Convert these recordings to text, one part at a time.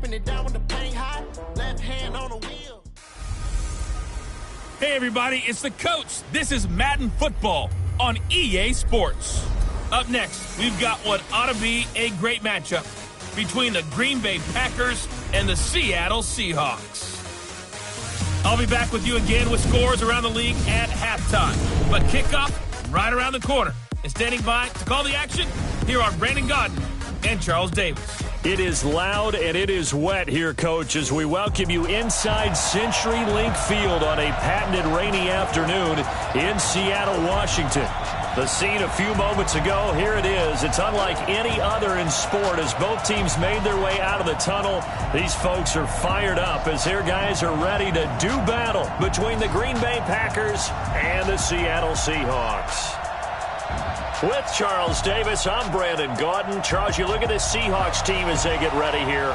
Wiping it down when the paint hot. Left hand on the wheel. Hey, everybody, it's the coach. This is Madden Football on EA Sports. Up next, we've got what ought to be a great matchup between the Green Bay Packers and the Seattle Seahawks. I'll be back with you again with scores around the league at halftime. But kickoff right around the corner. And standing by to call the action, here are Brandon Godden and Charles Davis. It is loud and it is wet here, Coach, as we welcome you inside CenturyLink Field on a patented rainy afternoon in Seattle, Washington. The scene a few moments ago, here it is. It's unlike any other in sport as both teams made their way out of the tunnel. These folks are fired up as their guys are ready to do battle between the Green Bay Packers and the Seattle Seahawks. With Charles Davis, I'm Brandon Gaudin. Charles, you look at this Seahawks team as they get ready here.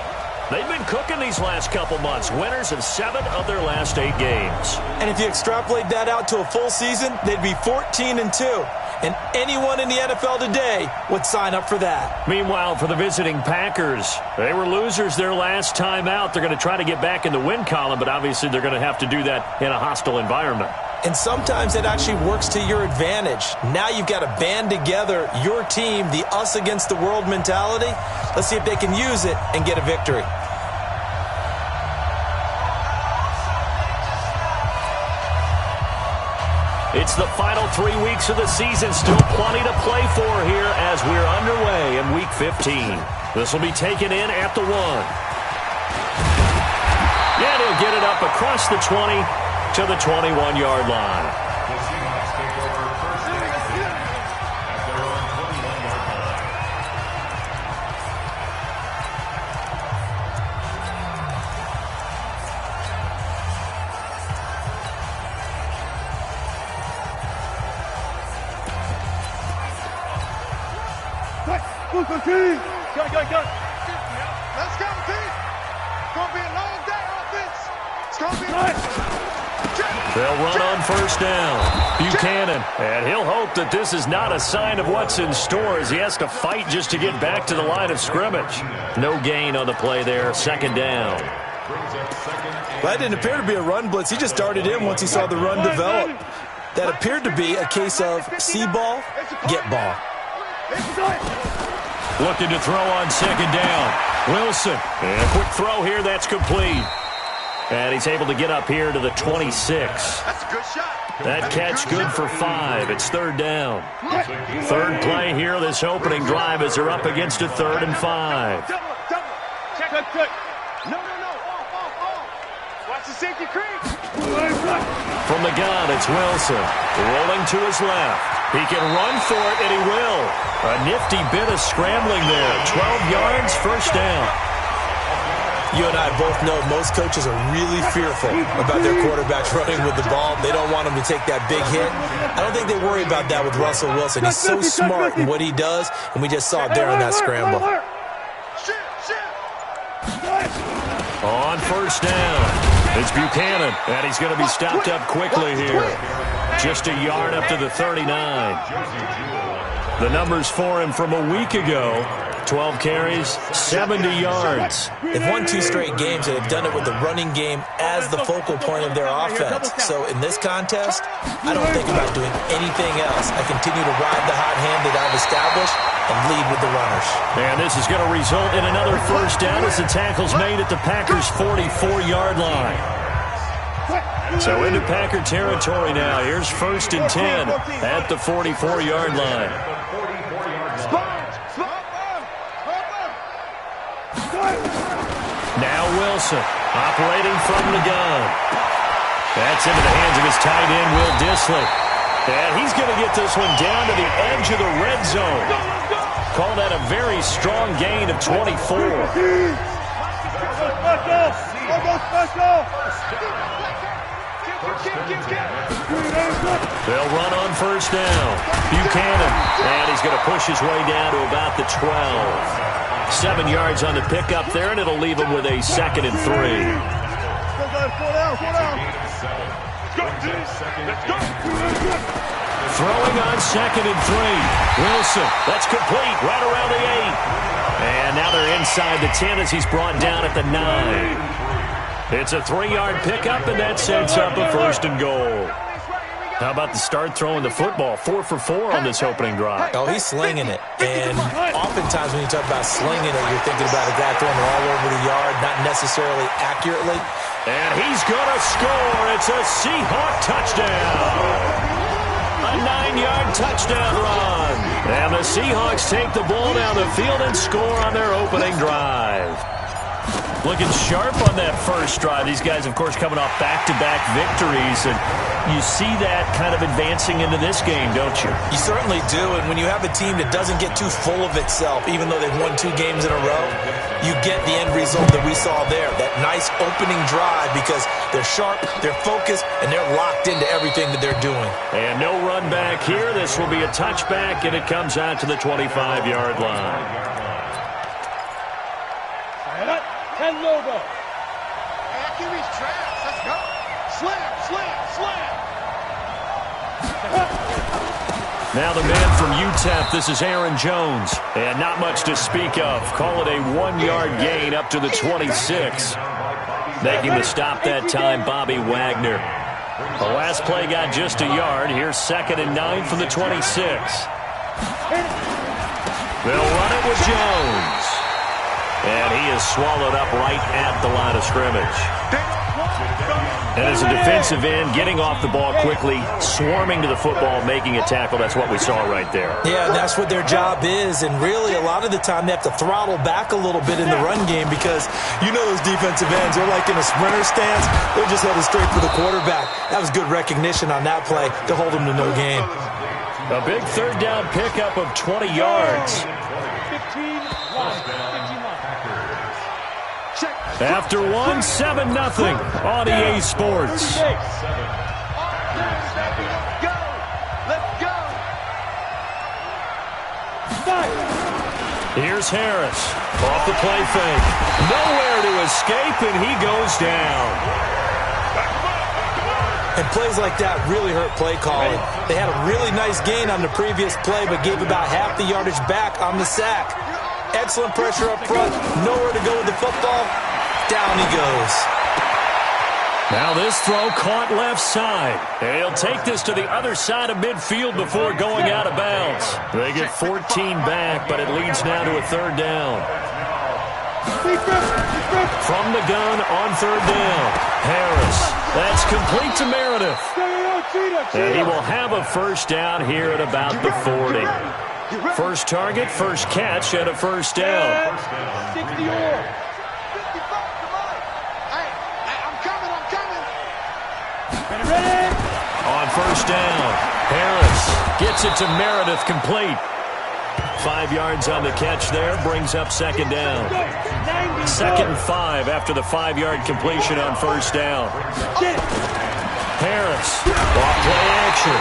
They've been cooking these last couple months. Winners of 7 of their last 8 games. And if you extrapolate that out to a full season, they'd be 14-2. And anyone in the NFL today would sign up for that. Meanwhile, for the visiting Packers, they were losers their last time out. They're going to try to get back in the win column, but obviously they're going to have to do that in a hostile environment. And sometimes it actually works to your advantage. Now you've got to band together your team, the us against the world mentality. Let's see if they can use it and get a victory. It's the final 3 weeks of the season. Still plenty to play for here as we're underway in Week 15. This will be taken in at the 1. Yeah, he'll get it up across the 20 to the 21-yard line. The Seahawks take over first and 10 at their own 21-yard line. Go, team! Go! Let's go, team! It's going to be a long day offense. It's going to be They'll run on first down. Buchanan, and he'll hope that this is not a sign of what's in store as he has to fight just to get back to the line of scrimmage. No gain on the play there, second down. That didn't appear to be a run blitz. He just darted in once he saw the run develop. That appeared to be a case of see ball, get ball. Looking to throw on second down. Wilson, and a quick throw here, that's complete. And he's able to get up here to the 26. That's a good shot. That catch good for 5. It's third down. Third play here this opening drive as they're up against a 3rd and 5. Double. Check. No. Off. Watch the safety creep. From the gun, it's Wilson. Rolling to his left. He can run for it, and he will. A nifty bit of scrambling there. 12 yards, first down. You and I both know most coaches are really fearful about their quarterbacks running with the ball. They don't want him to take that big hit. I don't think they worry about that with Russell Wilson. He's so smart in what he does, and we just saw it there on that scramble. On first down, it's Buchanan, and he's going to be stopped up quickly here. Just a yard up to the 39. The numbers for him from a week ago. 12 carries, 70 yards. They've won 2 straight games, and they've done it with the running game as the focal point of their offense. So in this contest, I don't think about doing anything else. I continue to ride the hot hand that I've established and lead with the runners. And this is going to result in another first down as the tackle's made at the Packers' 44-yard line. So into Packer territory now. Here's first and 10 at the 44-yard line. Now Wilson, operating from the gun. That's into the hands of his tight end, Will Dissly. And he's going to get this one down to the edge of the red zone. Call that a very strong gain of 24. They'll run on first down. Buchanan, and he's going to push his way down to about the 12. 7 yards on the pickup there, and it'll leave him with a 2nd and 3. Throwing on 2nd and 3. Wilson, that's complete right around the 8. And now they're inside the 10 as he's brought down at the 9. It's a 3-yard pickup, and that sets up a 1st and goal. How about the start throwing the football? 4 for 4 on this opening drive. Oh, he's slinging it. And oftentimes when you talk about slinging it, you're thinking about a guy throwing it all over the yard, not necessarily accurately. And he's going to score. It's a Seahawk touchdown. A 9-yard touchdown run. And the Seahawks take the ball down the field and score on their opening drive. Looking sharp on that first drive. These guys, of course, coming off back-to-back victories. And you see that kind of advancing into this game, don't you? You certainly do. And when you have a team that doesn't get too full of itself, even though they've won 2 games in a row, you get the end result that we saw there. That nice opening drive because they're sharp, they're focused, and they're locked into everything that they're doing. And no run back here. This will be a touchback, and it comes out to the 25-yard line. And Lobo. Hey, I can reach traps. Let's go. Slam, slam, slam. Now the man from UTEP, this is Aaron Jones. And not much to speak of. Call it a 1-yard gain up to the 26. Making the stop that time, Bobby Wagner. The last play got just a yard. Here's 2nd and 9 from the 26. They'll run it with Jones. And he is swallowed up right at the line of scrimmage. And as a defensive end, getting off the ball quickly, swarming to the football, making a tackle, that's what we saw right there. Yeah, that's what their job is. And really, a lot of the time, they have to throttle back a little bit in the run game because you know those defensive ends, they're like in a sprinter stance. They're just headed straight for the quarterback. That was good recognition on that play to hold them to no gain. A big 3rd down pickup of 20 yards. After 1, 7-0 on EA Sports. Here's Harris. Off the play fake. Nowhere to escape, and he goes down. And plays like that really hurt play calling. They had a really nice gain on the previous play, but gave about half the yardage back on the sack. Excellent pressure up front. Nowhere to go with the football. Down he goes. Now this throw caught left side. And he'll take this to the other side of midfield before going out of bounds. They get 14 back, but it leads now to a 3rd down. From the gun on 3rd down. Harris. That's complete to Meredith. And he will have a 1st down here at about the 40. First target, first catch, and a 1st down. 60-yard. On 1st down, Harris gets it to Meredith, complete. 5 yards on the catch there, brings up 2nd down. 2nd and 5 after the 5-yard completion on 1st down. Harris, off play action.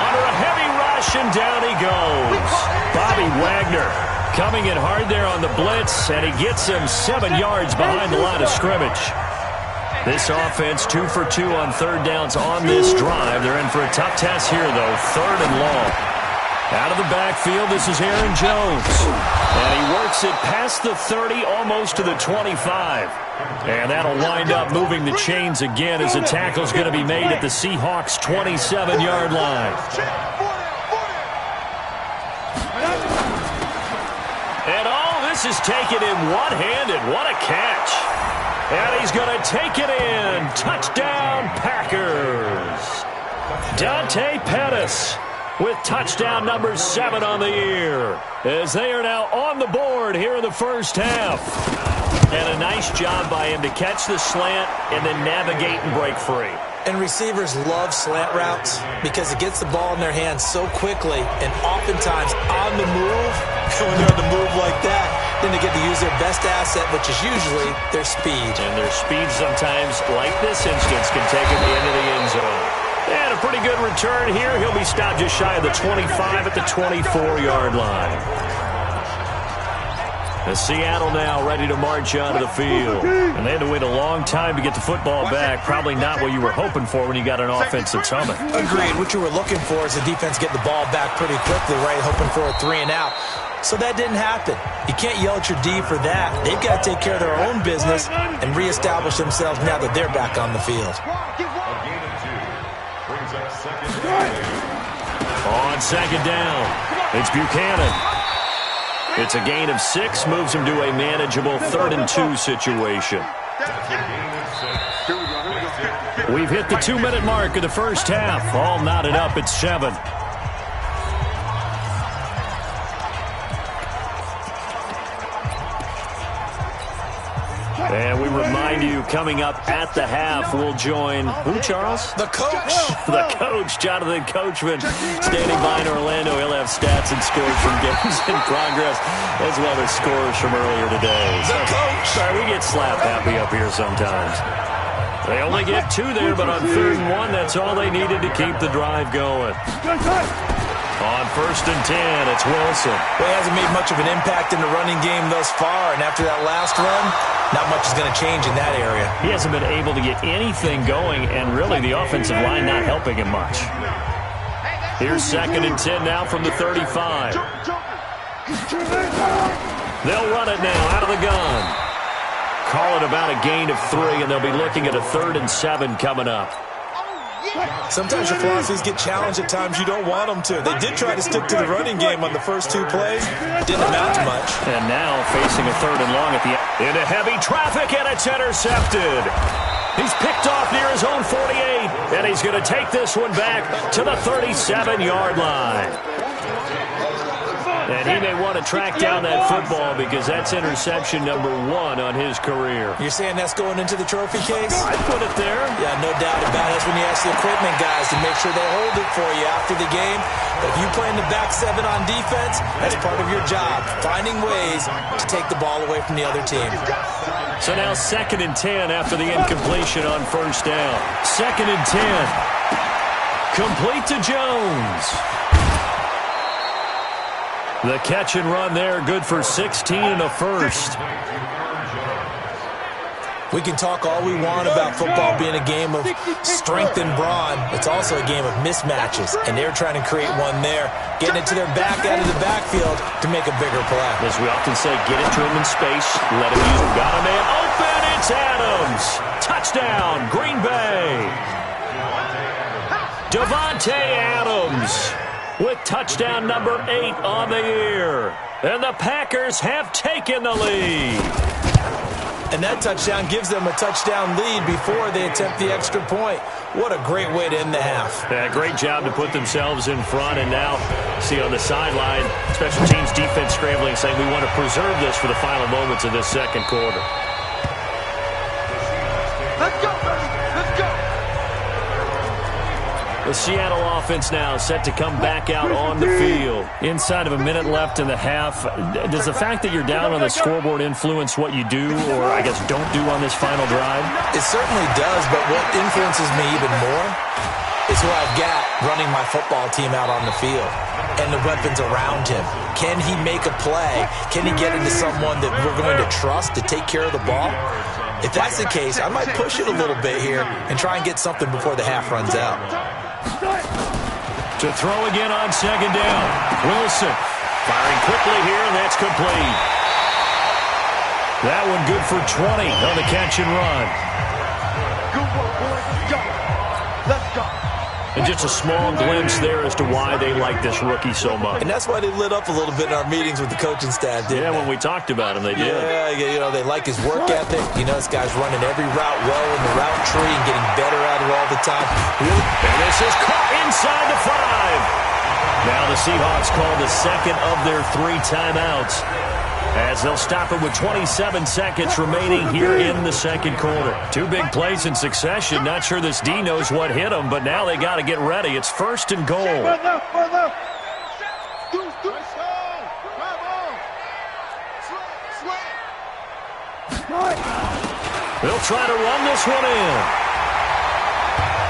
Under a heavy rush, and down he goes. Bobby Wagner coming in hard there on the blitz, and he gets him 7 yards behind the line of scrimmage. This offense 2 for 2 on 3rd downs on this drive. They're in for a tough test here, though. 3rd and long. Out of the backfield, this is Aaron Jones. And he works it past the 30, almost to the 25. And that'll wind up moving the chains again as the tackle's going to be made at the Seahawks' 27-yard line. And all this is taken in one-handed. What a catch. And he's going to take it in. Touchdown, Packers. Dante Pettis with touchdown number 7 on the year, as they are now on the board here in the first half. And a nice job by him to catch the slant and then navigate and break free. And receivers love slant routes because it gets the ball in their hands so quickly and oftentimes on the move. And when they're on the move like that, then they get to use their best asset, which is usually their speed. And their speed sometimes, like this instance, can take them into the end zone. And a pretty good return here. He'll be stopped just shy of the 25 at the 24-yard line. As Seattle now ready to march onto the field. And they had to wait a long time to get the football back. Probably not what you were hoping for when you got an offense that's humming. Agreed. What you were looking for is the defense get the ball back pretty quickly, right? Hoping for a 3 and out. So that didn't happen. You can't yell at your D for that. They've got to take care of their own business and reestablish themselves now that they're back on the field. A gain of 2 brings up second down. On second down, it's Buchanan. It's a gain of 6, moves him to a manageable 3rd and 2 situation. That's a gain of 6. We've hit the 2-minute mark of the first half. All knotted up at 7. And we remind you, coming up at the half, we'll join who, Charles? The coach. The coach, Jonathan Coachman, standing by in Orlando. He'll have stats and scores from games in progress, as well as scores from earlier today. The coach. Sorry, we get slap happy up here sometimes. They only get 2 there, but on 3rd and 1, that's all they needed to keep the drive going. On 1st and 10, it's Wilson. Well, he hasn't made much of an impact in the running game thus far, and after that last run, not much is going to change in that area. He hasn't been able to get anything going, and really the offensive line not helping him much. Here's 2nd and 10 now from the 35. They'll run it now out of the gun. Call it about a gain of 3, and they'll be looking at a 3rd and 7 coming up. Sometimes your philosophies get challenged at times you don't want them to. They did try to stick to the running game on the first 2 plays. Didn't amount to much. And now facing a 3rd and long at the end. Into heavy traffic, and it's intercepted. He's picked off near his own 48, and he's going to take this one back to the 37-yard line. And he may want to track down that football because that's interception number 1 on his career. You're saying that's going into the trophy case? I'd put it there. Yeah, no doubt about it. That's when you ask the equipment guys to make sure they hold it for you after the game. But if you play in the back 7 on defense, that's part of your job, finding ways to take the ball away from the other team. So now 2nd and 10 after the incompletion on 1st down. 2nd and 10. Complete to Jones. The catch and run there, good for 16 and a first. We can talk all we want about football being a game of strength and brawn. It's also a game of mismatches, and they're trying to create one there, getting it to their back out of the backfield to make a bigger play. As we often say, get it to him in space, let him use it. Got a man open, it's Adams. Touchdown, Green Bay. Davante Adams with touchdown number 8 on the year. And the Packers have taken the lead. And that touchdown gives them a touchdown lead before they attempt the extra point. What a great way to end the half. Yeah, great job to put themselves in front. And now, see on the sideline, special teams defense scrambling, saying we want to preserve this for the final moments of this second quarter. Let's go, baby. Let's go. The Seattle offense now set to come back out on the field. Inside of a minute left in the half, does the fact that you're down on the scoreboard influence what you do, or I guess don't do on this final drive? It certainly does, but what influences me even more is who I've got running my football team out on the field and the weapons around him. Can he make a play? Can he get into someone that we're going to trust to take care of the ball? If that's the case, I might push it a little bit here and try and get something before the half runs out. To throw again on second down. Wilson firing quickly here, and that's complete. That one good for 20 on the catch and run. Good work, boys. Let's go. Let's go. And just a small glimpse there as to why they like this rookie so much. And that's why they lit up a little bit in our meetings with the coaching staff, didn't they? When we talked about him, they did. Yeah, you know, they like his work ethic. You know, this guy's running every route well in the route tree and getting better at it all the time. And this is caught inside the 5. Now the Seahawks call the second of their 3 timeouts, as they'll stop it with 27 seconds remaining here in the second quarter. 2 big plays in succession. Not sure this D knows what hit them, but now they got to get ready. It's 1st and goal. Left. They'll try to run this one in.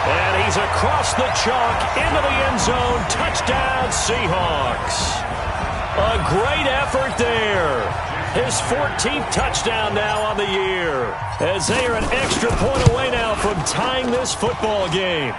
And he's across the chalk into the end zone. Touchdown, Seahawks. A great effort there. His 14th touchdown now on the year, as they are an extra point away now from tying this football game.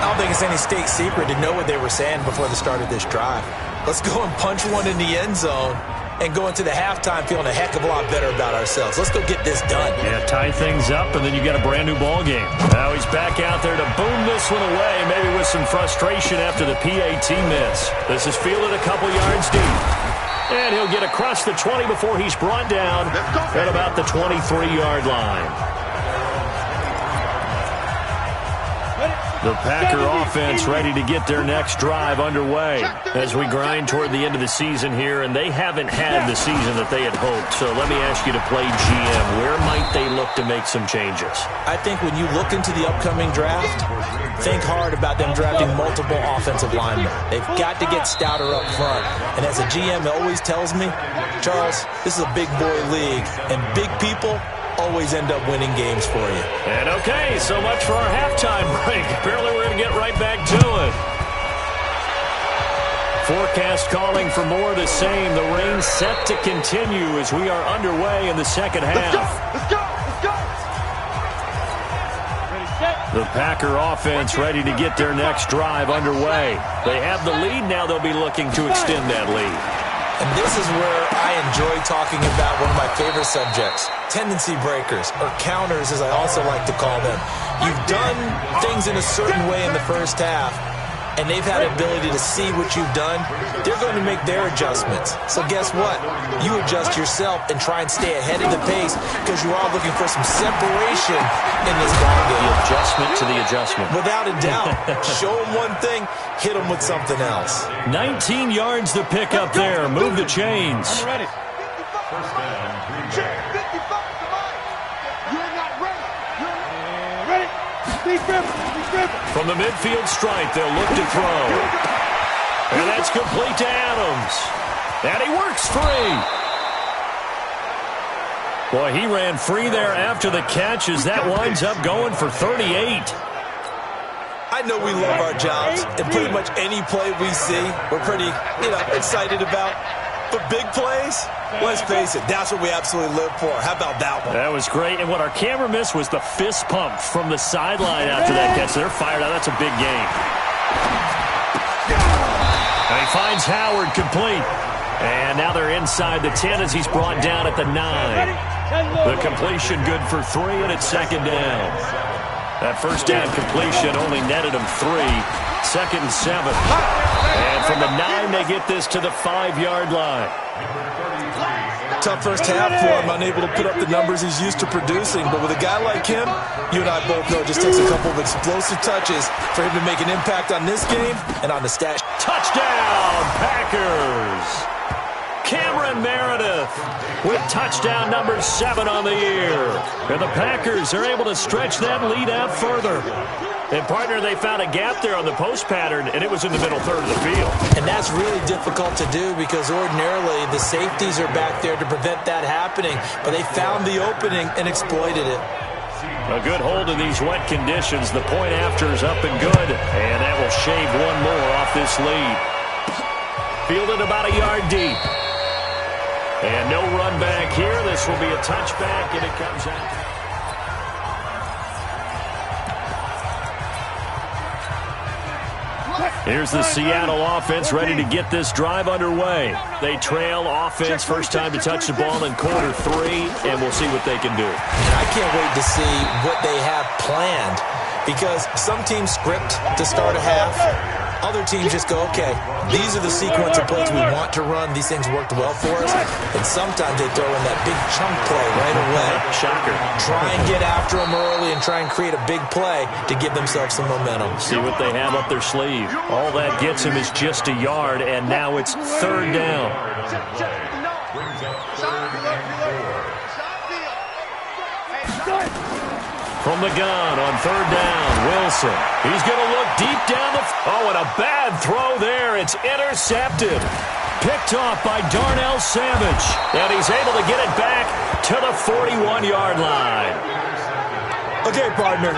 I don't think it's any state secret to know what they were saying before the start of this drive. Let's go and punch one in the end zone and go into the halftime feeling a heck of a lot better about ourselves. Let's go get this done. Yeah, tie things up, and then you get a brand-new ball game. Now he's back out there to boom this one away, maybe with some frustration after the PAT miss. This is fielded a couple yards deep. And he'll get across the 20 before he's brought down at about the 23-yard line. The Packer offense ready to get their next drive underway as we grind toward the end of the season here, and they haven't had the season that they had hoped. So let me ask you to play GM. Where might they look to make some changes? I think when you look into the upcoming draft, think hard about them drafting multiple offensive linemen. They've got to get stouter up front. And as a GM always tells me, Charles, this is a big boy league, and big people always end up winning games for you. And okay, so much for our halftime break. Apparently we're going to get right back to it. Forecast calling for more of the same. The rain set to continue as we are underway in the second half. Let's go! Let's go! Ready, set. The Packer offense ready to get their next drive underway. They have the lead. Now they'll be looking to extend that lead. And this is where I enjoy talking about one of my favorite subjects, tendency breakers, or counters as I also like to call them. You've done things in a certain way in the first half, and they've had the ability to see what you've done. They're going to make their adjustments. So guess what? You adjust yourself and try and stay ahead of the pace because you are looking for some separation in this ball game. The adjustment to the adjustment. Without a doubt. Show them one thing, hit them with something else. 19 yards to pick up there. Move the chains. I'm ready. 55 to mine. You're not ready. You're ready. Be careful. From the midfield stripe, they'll look to throw. And that's complete to Adams. And he works free. Boy, he ran free there after the catch as that winds up going for 38. I know we love our jobs, and pretty much any play we see, we're pretty, excited about. But big plays, let's face it, that's what we absolutely live for. How about that one? That was great, and what our camera missed was the fist pump from the sideline after that catch. They're fired out. That's a big game. And he finds Howard complete. And now they're inside the 10 as he's brought down at the 9. The completion good for 3, and it's second down. That first down completion only netted him 3. Second and 7. And from the 9, they get this to the 5-yard line. Tough first half for him, unable to put up the numbers he's used to producing. But with a guy like him, you and I both know it just takes a couple of explosive touches for him to make an impact on this game and on the stat. Touchdown, Packers! Cameron Meredith with touchdown number 7 on the year. And the Packers are able to stretch that lead out further. And, partner, they found a gap there on the post pattern, and it was in the middle third of the field. And that's really difficult to do because ordinarily the safeties are back there to prevent that happening. But they found the opening and exploited it. A good hold in these wet conditions. The point after is up and good. And that will shave one more off this lead. Fielded about a yard deep. And no run back here. This will be a touchback, and it comes out. Here's the Seattle offense ready to get this drive underway. They trail offense first time to touch the ball in quarter 3, and we'll see what they can do. And I can't wait to see what they have planned because some teams script to start a half. Other teams just go, okay, these are the sequence of plays we want to run. These things worked well for us. And sometimes they throw in that big chunk play right away. Shocker. Try and get after them early and try and create a big play to give themselves some momentum. See what they have up their sleeve. All that gets him is just a yard, and now it's third down. From the gun on third down, Wilson. He's going to look deep down the... Oh, and a bad throw there. It's intercepted. Picked off by Darnell Savage. And he's able to get it back to the 41-yard line. Okay, partner.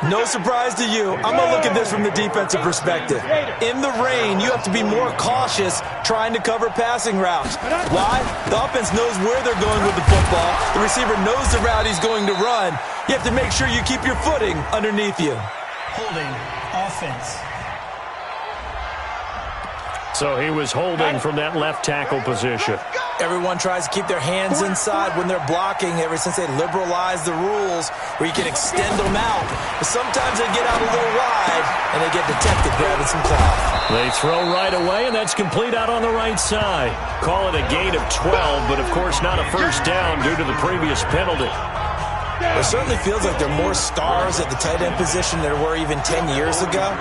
No surprise to you. I'm going to look at this from the defensive perspective. In the rain, you have to be more cautious trying to cover passing routes. Why? The offense knows where they're going with the football. The receiver knows the route he's going to run. You have to make sure you keep your footing underneath you. Holding offense. So he was holding from that left tackle position. Everyone tries to keep their hands inside when they're blocking ever since they liberalized the rules where you can extend them out. But sometimes they get out a little wide and they get detected grabbing some cloth. They throw right away, and that's complete out on the right side. Call it a gain of 12, but of course not a first down due to the previous penalty. It certainly feels like there are more stars at the tight end position than there were even 10 years ago.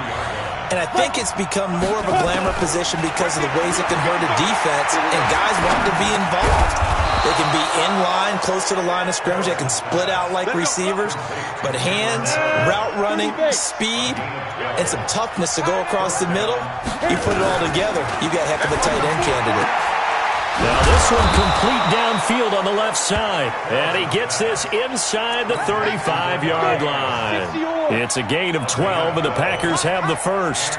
And I think it's become more of a glamour position because of the ways it can hurt a defense, and guys want to be involved. They can be in line, close to the line of scrimmage. They can split out like receivers. But hands, route running, speed, and some toughness to go across the middle, you put it all together, you got a heck of a tight end candidate. Now this one complete downfield on the left side. And he gets this inside the 35-yard line. It's a gain of 12, and the Packers have the first.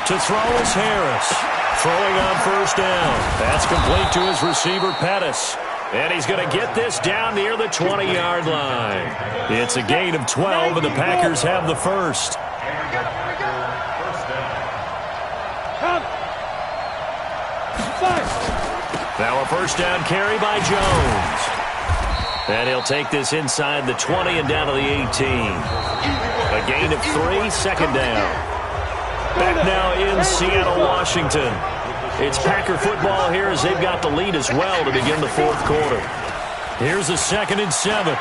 To throw is Harris. Throwing on first down. That's complete to his receiver, Pettis. And he's going to get this down near the 20-yard line. It's a gain of 12, and the Packers have the first. Now a first down carry by Jones. And he'll take this inside the 20 and down to the 18. A gain of 3, second down. Back now in Seattle, Washington. It's Packer football here as they've got the lead as well to begin the fourth quarter. Here's a 2nd and 7.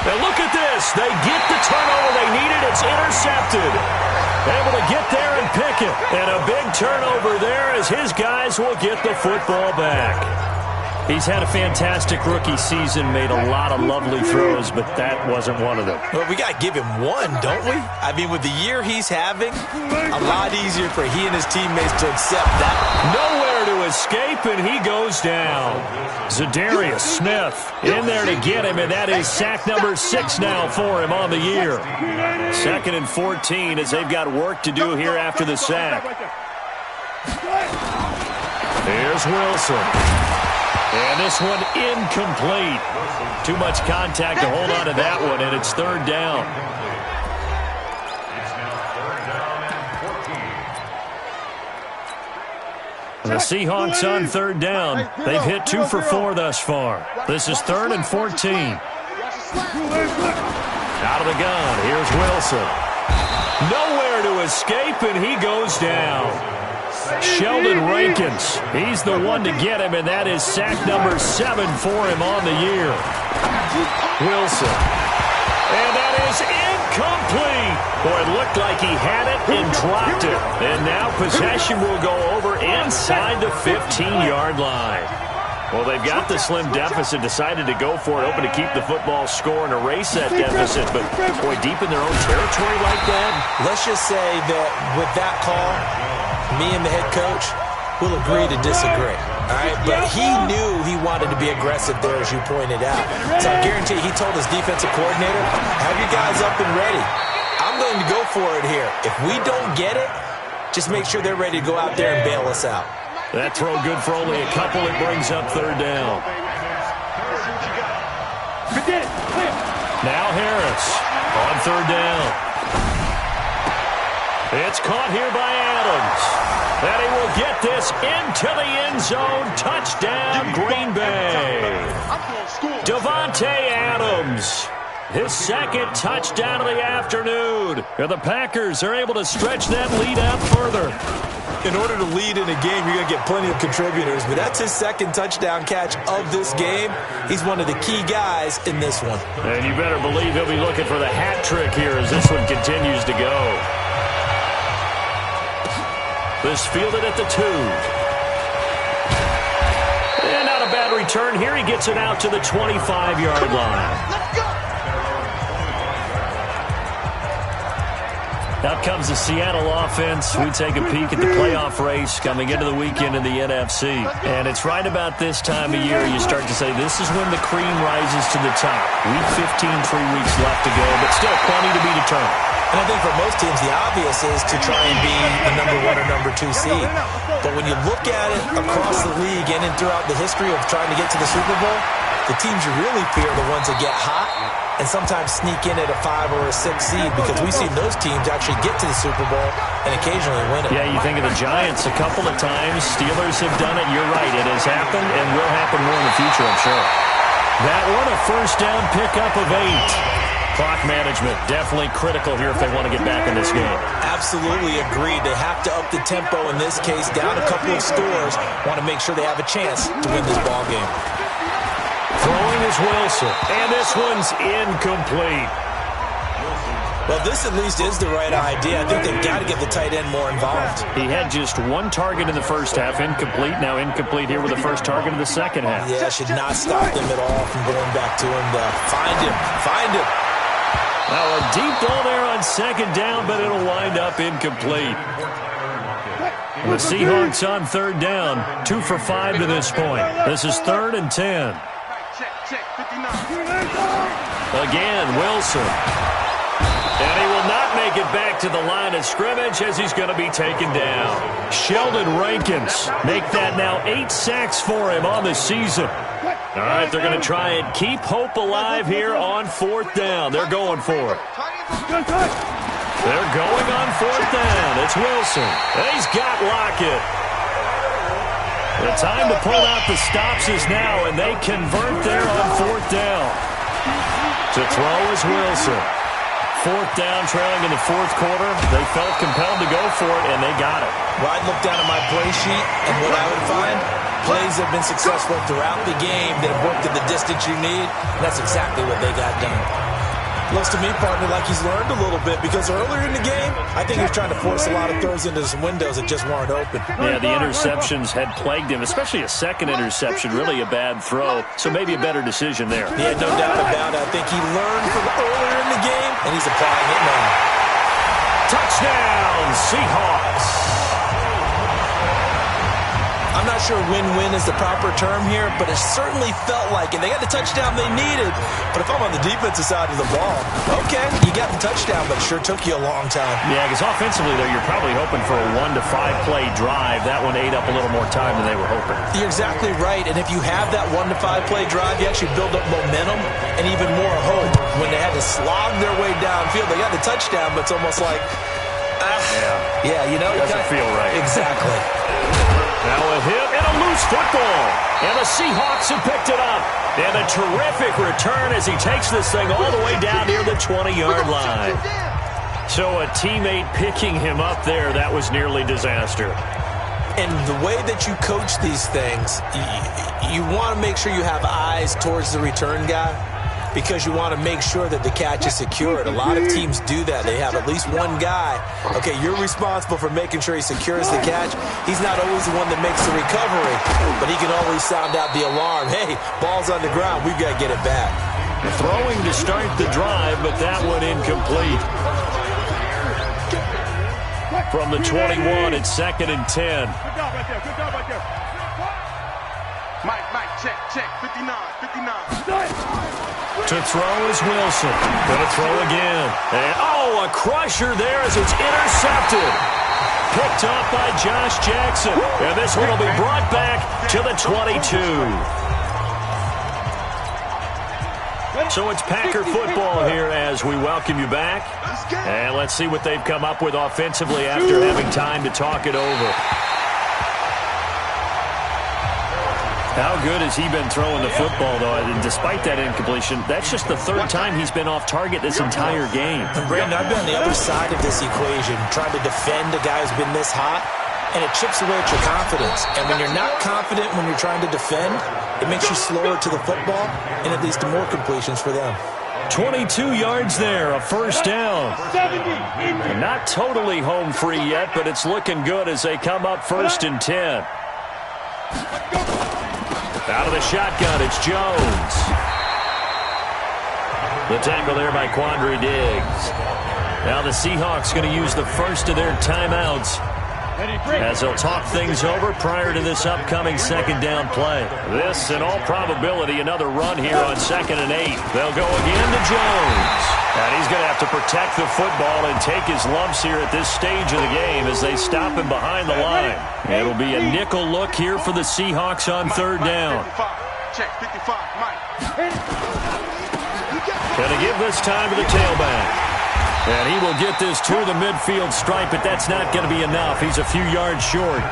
Now look at this. They get the turnover they needed. It's intercepted. Able to get there and pick it. And a big turnover there as his guys will get the football back. He's had a fantastic rookie season, made a lot of lovely throws, but that wasn't one of them. Well, we got to give him one, don't we? I mean, with the year he's having, a lot easier for he and his teammates to accept that. Nowhere to escape, and he goes down. Zadarius Smith in there to get him, and that is sack number 6 now for him on the year. 2nd and 14 as they've got work to do here after the sack. Here's Wilson. And this one incomplete. Too much contact to hold on to that one, and it's 3rd down. The Seahawks on 3rd down. They've hit 2 for 4 thus far. This is 3rd and 14. Out of the gun, here's Wilson. Nowhere to escape, and he goes down. Sheldon Rankins, he's the one to get him, and that is sack number 7 for him on the year. Wilson. And that is incomplete. Boy, it looked like he had it and dropped it. And now possession will go over inside the 15-yard line. Well, they've got the slim deficit, decided to go for it, hoping to keep the football score and erase that deficit. But, boy, deep in their own territory like that. Let's just say that with that call, me and the head coach will agree to disagree. All right, but he knew he wanted to be aggressive there, as you pointed out. So I guarantee he told his defensive coordinator, have your guys up and ready. I'm going to go for it here. If we don't get it, just make sure they're ready to go out there and bail us out. That throw good for only a couple. It brings up 3rd down. Now Harris on 3rd down. It's caught here by Adams. And he will get this into the end zone. Touchdown, Green Bay. Davante Adams. His 2nd touchdown of the afternoon. And the Packers are able to stretch that lead out further. In order to lead in a game, you're going to get plenty of contributors, but that's his 2nd touchdown catch of this game. He's one of the key guys in this one. And you better believe he'll be looking for the hat trick here as this one continues to go. This fielded at the 2. And not a bad return here. He gets it out to the 25-yard line. Out comes the Seattle offense. We take a peek at the playoff race coming into the weekend in the NFC. And it's right about this time of year you start to say this is when the cream rises to the top. Week 15, 3 weeks left to go, but still plenty to be determined. And I think for most teams, the obvious is to try and be the number 1 or number 2 seed. But when you look at it across the league and throughout the history of trying to get to the Super Bowl, the teams you really fear are the ones that get hot and sometimes sneak in at a 5 or a 6 seed, because we've seen those teams actually get to the Super Bowl and occasionally win it. Yeah, you think of the Giants a couple of times. Steelers have done it. You're right. It has happened and will happen more in the future, I'm sure. That one, a first down pickup of 8. Clock management, definitely critical here if they want to get back in this game. Absolutely agreed. They have to up the tempo in this case, down a couple of scores. Want to make sure they have a chance to win this ball game. Throwing is Wilson, and this one's incomplete. Well, this at least is the right idea. I think they've got to get the tight end more involved. He had just 1 target in the first half, incomplete. Now incomplete here with the first target of the second half. Yeah, should not stop them at all from going back to him. Find him. Now a deep ball there on second down, but it'll wind up incomplete. And the Seahawks on third down, 2 for 5 to this point. This is 3rd and 10. Again, Wilson. And he will not make it back to the line of scrimmage as he's going to be taken down. Sheldon Rankins make that now 8 sacks for him on the season. All right, they're going to try and keep hope alive here on 4th down. They're going for it. They're going on 4th down. It's Wilson. And he's got Lockett. The time to pull out the stops is now, and they convert there on 4th down. To throw is Wilson. 4th down, trailing in the 4th quarter. They felt compelled to go for it, and they got it. Well, I'd look down at my play sheet, and what I would find, plays have been successful throughout the game that have worked at the distance you need, and that's exactly what they got done. Looks to me, partner, like he's learned a little bit, because earlier in the game, I think he was trying to force a lot of throws into some windows that just weren't open. Yeah, the interceptions had plagued him, especially a second interception, really a bad throw, so maybe a better decision there. Yeah, no doubt about it. I think he learned from earlier in the game, and he's applying it now. Touchdown, Seahawks. I'm not sure win-win is the proper term here, but it certainly felt like it. They got the touchdown they needed, but if I'm on the defensive side of the ball, okay, you got the touchdown, but it sure took you a long time. Yeah, because offensively, though, you're probably hoping for a 1 to 5 play drive. That one ate up a little more time than they were hoping. You're exactly right, and if you have that 1 to 5 play drive, you actually build up momentum and even more hope. When they had to slog their way downfield, they got the touchdown, but it's almost like, yeah, you know, it doesn't feel right. Exactly. Now a hit and a loose football. And the Seahawks have picked it up. And a terrific return as he takes this thing all the way down near the 20-yard line. So a teammate picking him up there, that was nearly disaster. And the way that you coach these things, you want to make sure you have eyes towards the return guy, because you want to make sure that the catch is secured. A lot of teams do that. They have at least one guy. Okay, you're responsible for making sure he secures the catch. He's not always the one that makes the recovery, but he can always sound out the alarm. Hey, ball's on the ground. We've got to get it back. Throwing to start the drive, but that one incomplete. From the 21, it's 2nd and 10. Good job right there. Good job right there. Mike, check. 59. To throw is Wilson. Gonna throw again. And, a crusher there as it's intercepted. Picked up by Josh Jackson. And this one will be brought back to the 22. So it's Packer football here as we welcome you back. And let's see what they've come up with offensively after having time to talk it over. How good has he been throwing the football, though? And despite that incompletion, that's just the 3rd time he's been off target this entire game. And Brandon, I've been on the other side of this equation, trying to defend a guy who's been this hot, and it chips away at your confidence. And when you're not confident when you're trying to defend, it makes you slower to the football, and it leads to more completions for them. 22 yards there, a first down. Not totally home free yet, but it's looking good as they come up 1st and 10. Out of the shotgun, it's Jones. The tackle there by Quandre Diggs. Now the Seahawks going to use the first of their timeouts as they'll talk things over prior to this upcoming 2nd down play. This, in all probability, another run here on 2nd and 8. They'll go again to Jones. And he's going to have to protect the football and take his lumps here at this stage of the game as they stop him behind the line. It'll be a nickel look here for the Seahawks on third down. Check 55, Mike. Going to give this time to the tailback. And he will get this to the midfield stripe, but that's not going to be enough. He's a few yards short.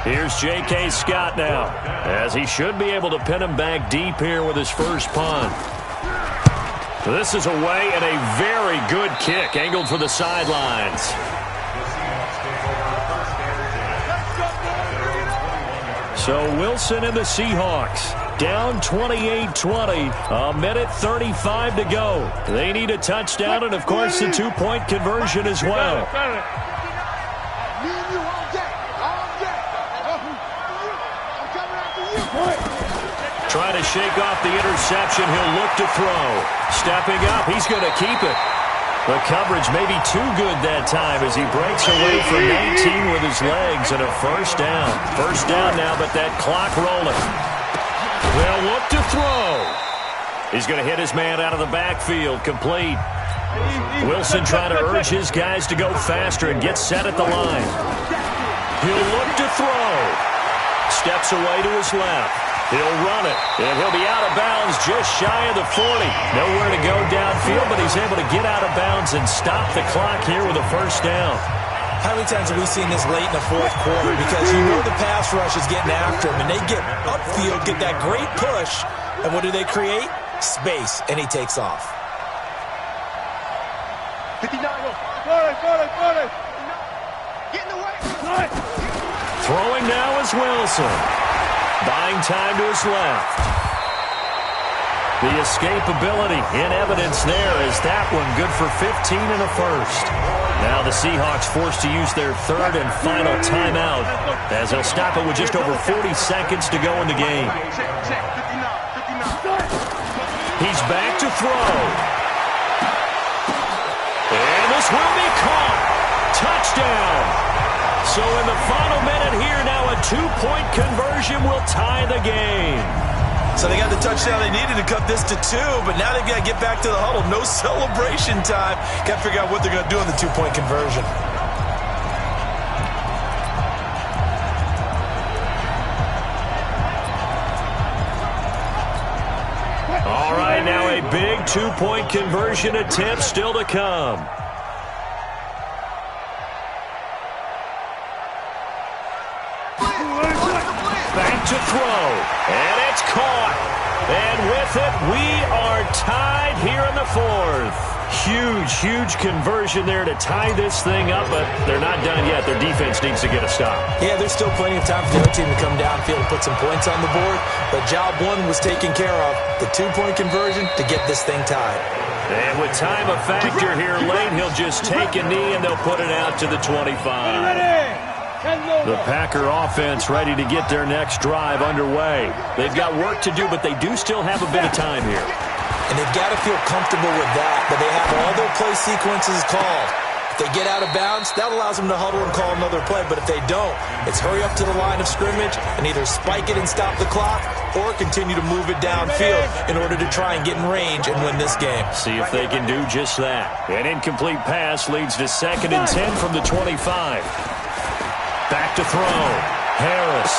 Here's J.K. Scott now, as he should be able to pin him back deep here with his first punt. This is away and a very good kick, angled for the sidelines. So Wilson and the Seahawks down 28-20, a minute 35 to go. They need a touchdown and, of course, the two-point conversion as well. Trying to shake off the interception. He'll look to throw. Stepping up. He's going to keep it. The coverage may be too good that time as he breaks away for 19 with his legs and a first down. First down now, but that clock rolling. They'll look to throw. He's going to hit his man out of the backfield. Complete. Wilson trying to urge his guys to go faster and get set at the line. He'll look to throw. Steps away to his left. He'll run it, and he'll be out of bounds just shy of the 40. Nowhere to go downfield, but he's able to get out of bounds and stop the clock here with a first down. How many times have we seen this late in the fourth quarter? Because you know the pass rush is getting after him, and they get upfield, get that great push, and what do they create? Space, and he takes off. 59, go. Get in the way. Throwing now is Wilson. Buying time to his left. The escapability in evidence there is that one good for 15 and a first. Now the Seahawks forced to use their third and final timeout as they'll stop it with just over 40 seconds to go in the game. He's back to throw. And this will be caught. Touchdown. So in the final minute here now, a two-point conversion will tie the game. So they got the touchdown they needed to cut this to 2, but now they've got to get back to the huddle. No celebration time. Got to figure out what they're going to do in the two-point conversion. All right, now a big two-point conversion attempt still to come. Back to throw, and it's caught. And with it, we are tied here in the fourth. Huge conversion there to tie this thing up, but they're not done yet. Their defense needs to get a stop. Yeah, there's still plenty of time for the other team to come downfield and put some points on the board, but job one was taken care of. The two-point conversion to get this thing tied. And with time a factor here late, he'll just take a knee and they'll put it out to the 25. The Packer offense ready to get their next drive underway. They've got work to do, but they do still have a bit of time here. And they've got to feel comfortable with that, but they have all their play sequences called. If they get out of bounds, that allows them to huddle and call another play, but if they don't, it's hurry up to the line of scrimmage and either spike it and stop the clock or continue to move it downfield in order to try and get in range and win this game. See if they can do just that. An incomplete pass leads to 2nd and 10 from the 25. Back to throw. Harris.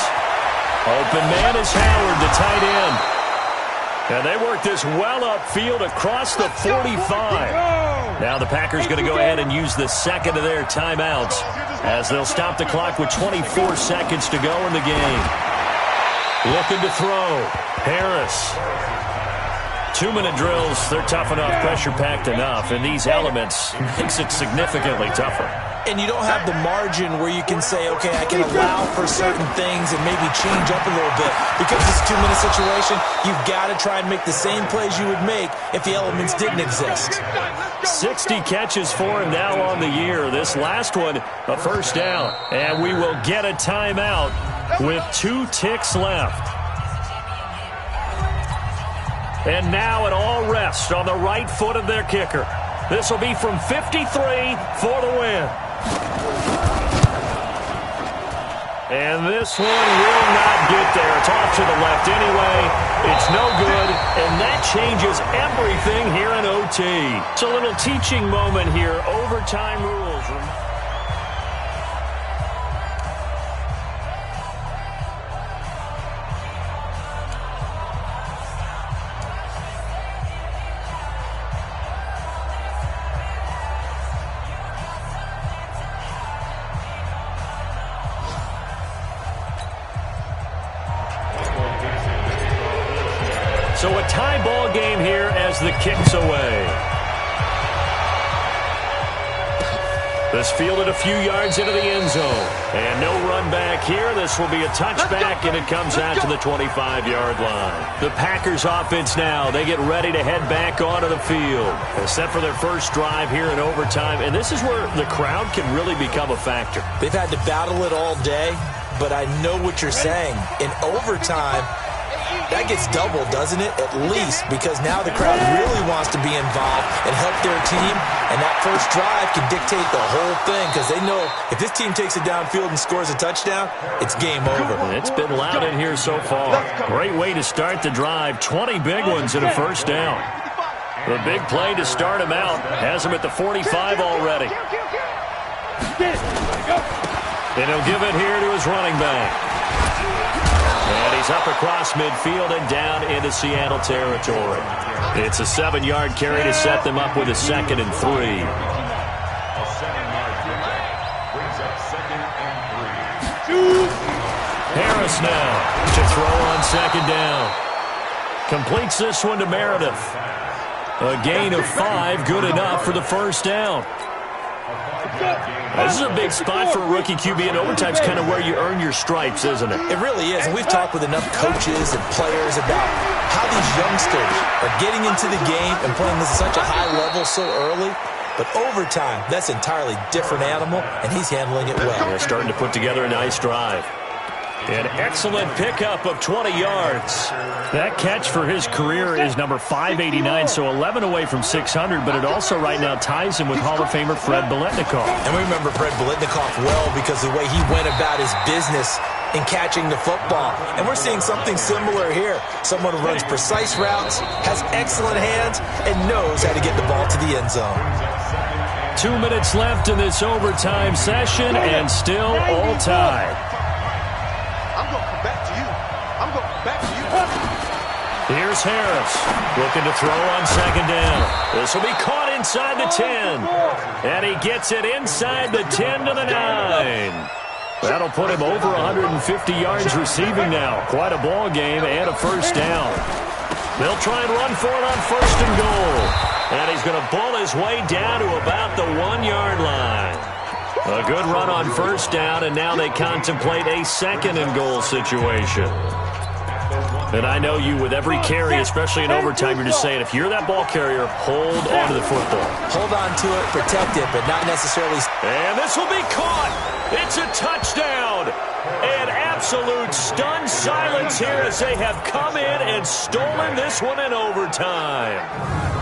Open man is Howard, the tight end. And they work this well upfield across the 45. Now the Packers going to go ahead and use the second of their timeouts as they'll stop the clock with 24 seconds to go in the game. Looking to throw. Harris. 2-minute drills, they're tough enough, pressure-packed enough, and these elements makes it significantly tougher. And you don't have the margin where you can say, okay, I can allow for certain things and maybe change up a little bit. Because it's a 2-minute situation, you've got to try and make the same plays you would make if the elements didn't exist. 60 catches for him now on the year. This last one, a first down. And we will get a timeout with 2 ticks left. And now it all rests on the right foot of their kicker. This will be from 53 for the win. And this one will not get there. It's off to the left anyway. It's no good, and that changes everything here in OT. It's a little teaching moment here. Overtime rules. So a tie ball game here as the kick's away. This fielded a few yards into the end zone. And no run back here. This will be a touchback, and it comes out to the 25-yard line. The Packers offense now, they get ready to head back onto the field. Set for their first drive here in overtime. And this is where the crowd can really become a factor. They've had to battle it all day, but I know what you're saying. In overtime, that gets doubled, doesn't it? At least, because now the crowd really wants to be involved and help their team, and that first drive can dictate the whole thing, because they know if this team takes it downfield and scores a touchdown, it's game over. It's been loud in here so far. Great way to start the drive. 20 big ones in a first down. The big play to start him out has him at the 45 already. And he'll give it here to his running back. And he's up across midfield and down into Seattle territory. It's a 7-yard carry to set them up with a 2nd and 3. A 7-yard pickup brings up 2nd and 3. Harris now to throw on 2nd down. Completes this one to Meredith. A gain of 5, good enough for the first down. This is a big spot for a rookie QB, and overtime's kind of where you earn your stripes, isn't it? It really is, and we've talked with enough coaches and players about how these youngsters are getting into the game and playing this at such a high level so early. But overtime, that's an entirely different animal, and he's handling it well. They're starting to put together a nice drive. An excellent pickup of 20 yards. That catch for his career is number 589, so 11 away from 600, but it also right now ties him with Hall of Famer Fred Biletnikoff. And we remember Fred Biletnikoff well because of the way he went about his business in catching the football. And we're seeing something similar here. Someone who runs precise routes, has excellent hands, and knows how to get the ball to the end zone. 2 minutes left in this overtime session, and still all tied. I'm going to come back to you. I'm going to come back to you. Here's Harris looking to throw on 2nd down. This will be caught inside the 10. And he gets it inside the 10 to the 9. That'll put him over 150 yards receiving now. Quite a ball game and a first down. They'll try and run for it on 1st and goal. And he's going to bull his way down to about the 1-yard line. A good run on first down, and now they contemplate a 2nd and goal situation. And I know you, with every carry, especially in overtime, you're just saying, if you're that ball carrier, hold on to the football. Hold on to it, protect it, but not necessarily. And this will be caught. It's a touchdown. And absolute stunned silence here as they have come in and stolen this one in overtime.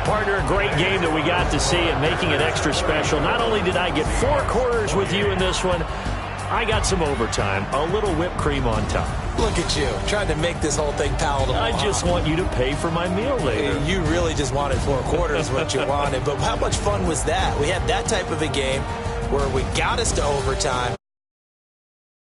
Partner, a great game that we got to see and making it extra special. Not only did I get 4 quarters with you in this one, I got some overtime, a little whipped cream on top. Look at you, trying to make this whole thing palatable. I just want you to pay for my meal later. You really just wanted 4 quarters what you wanted, but how much fun was that? We had that type of a game where we got us to overtime,